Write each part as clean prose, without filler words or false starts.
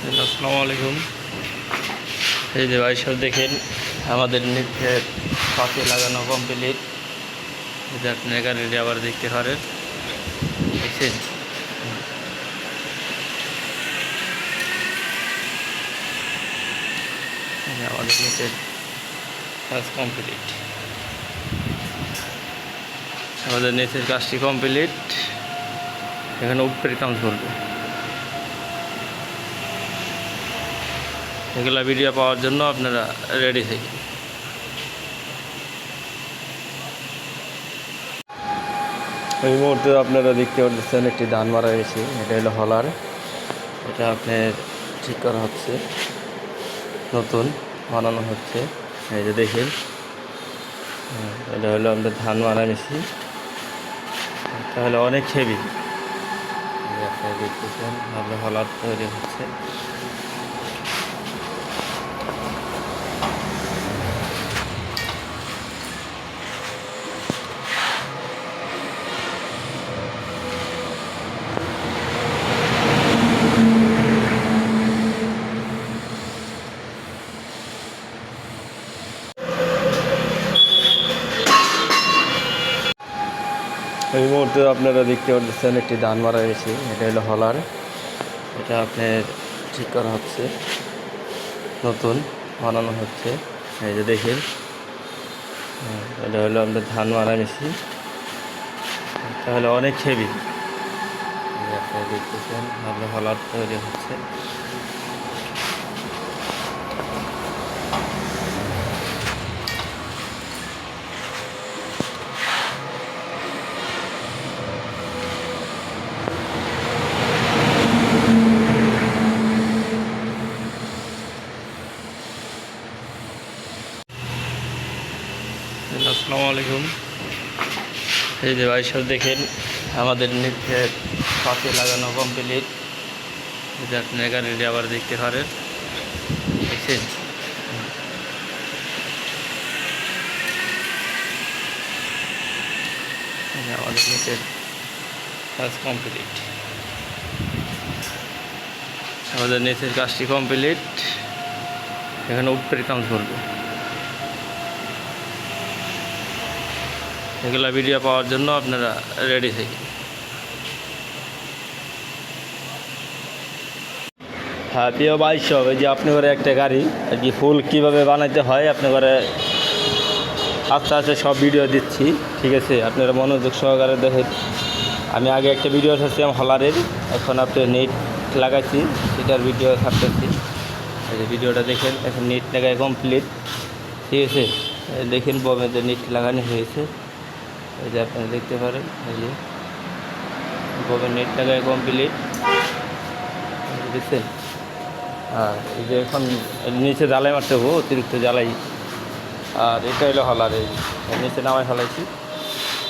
আসসালামু আলাইকুম। এই যে ভাই সব দেখেন আমাদের নিচের পাশে লাগানো কমপ্লিট। এই যে আপনি গাড়িটি আবার দেখতে পারেন, দেখছেন? আমাদের নিচের কাজ কমপ্লিট, আমাদের নিচের কাজটি কমপ্লিট। এখানে উপরের কাজ করবে। এগুলা ভিডিও পাওয়ার জন্য আপনারা রেডি থাকেন। এই মুহূর্তে আপনারা দেখতে পাচ্ছেন একটি ধান মারা গেছে। এটা হলো হলার, এটা আপনার ঠিক করা হচ্ছে, নতুন বানানো হচ্ছে। এই যে দেখেন, এটা হলো আমাদের ধান মারা মেশিন। তাহলে অনেক হেভি, আপনারা দেখতেছেন আপনার হলার তৈরি হচ্ছে। এই মুহূর্তে আপনারা দেখতে পাচ্ছেন একটি ধান মারা গেছে। এটা হলো হলার, এটা আপনার ঠিক করা হচ্ছে, নতুন বানানো হচ্ছে। এই যে দেখেন, এটা হলো আমাদের ধান মারা মেশিন। তাহলে অনেক হেভি, আপনারা দেখতেছেন আপনার হলার তৈরি হচ্ছে। আসসালামু আলাইকুম। এই যে ভাই সব দেখেন আমাদের নিচের পাশে লাগানো কমপ্লিট। এই যে আপনি গাড়িটি আবার দেখতে পারেন, দেখছেন? আমাদের নিচের কাজ কমপ্লিট, আমাদের নিচের কাজটি কমপ্লিট। এখানে উপরের কাজ করবে। এগুলা ভিডিও পাওয়ার জন্য আপনারা রেডি থাকেন। হ্যাঁ প্রিয় ভাই সব, এই যে আপনি করে একটা গাড়ি আর কি ফুল কীভাবে বানাইতে হয় আপনি করে আস্তে আস্তে সব ভিডিও দিচ্ছি, ঠিক আছে? আপনারা মনোযোগ সহকারে দেখেন। আমি আগে একটা ভিডিও ছাড়ছিলাম হলারের, এখন আপনি নেট লাগাইছি, সেটার ভিডিও ছাড়তেছি। এই যে ভিডিওটা দেখেন, এখন নেট লাগাই কমপ্লিট, ঠিক আছে? দেখেন ববে যে নেট লাগানো হয়েছে। এই যে আপনারা দেখতে পারেন, এই যে ববে নেট লাগাই কমপ্লিট, দেখছেন? আর এই যে এখন নিচে জ্বালাই মারতে হবো, অতিরিক্ত জ্বালাই। আর এটা হলো হলার, এই নিচে নামাই ফেলাইছি।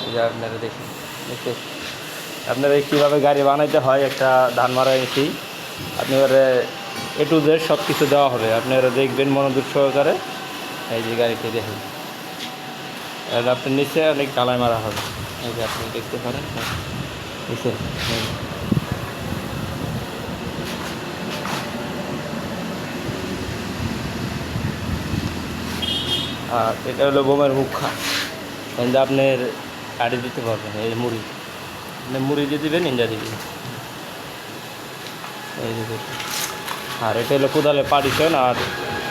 এই যে আপনারা দেখুন, দেখতে আপনারা কীভাবে গাড়ি বানাইতে হয়। একটা ধান মারা এসি আপনারা এ টু জেড সব কিছু দেওয়া হবে, আপনারা দেখবেন মনোযোগ সহকারে। এই যে গাড়িটি দেখুন, আপনার নিচে অনেক ঢালাই মারা হবে। এই যে আপনি দেখতে পারেন নিচে। আর এটা হলো বোমের মুখা, কিন্তু আপনার কাটি দিতে পারবেন। এই মুড়ি, মানে মুড়ি দিয়ে দেবেন, ইঞ্জা দিবেন। এই যে দেখুন। আর এটা হলো কোদালে পার্টিশন। আর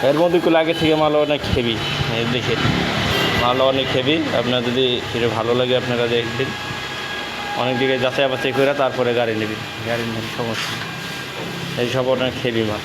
এর মধ্যে গুলো আগে থেকে মাল অনেক হেভি, দেখে মাল অনেক হেভি। আপনার যদি সেটা ভালো লাগে আপনারা দেখবেন, অনেক দিকে যাচাই বাছাই করে তারপরে গাড়ি নেবেন। গাড়ি নেবেন, সমস্যা এই সব অনেক হেভি মাল।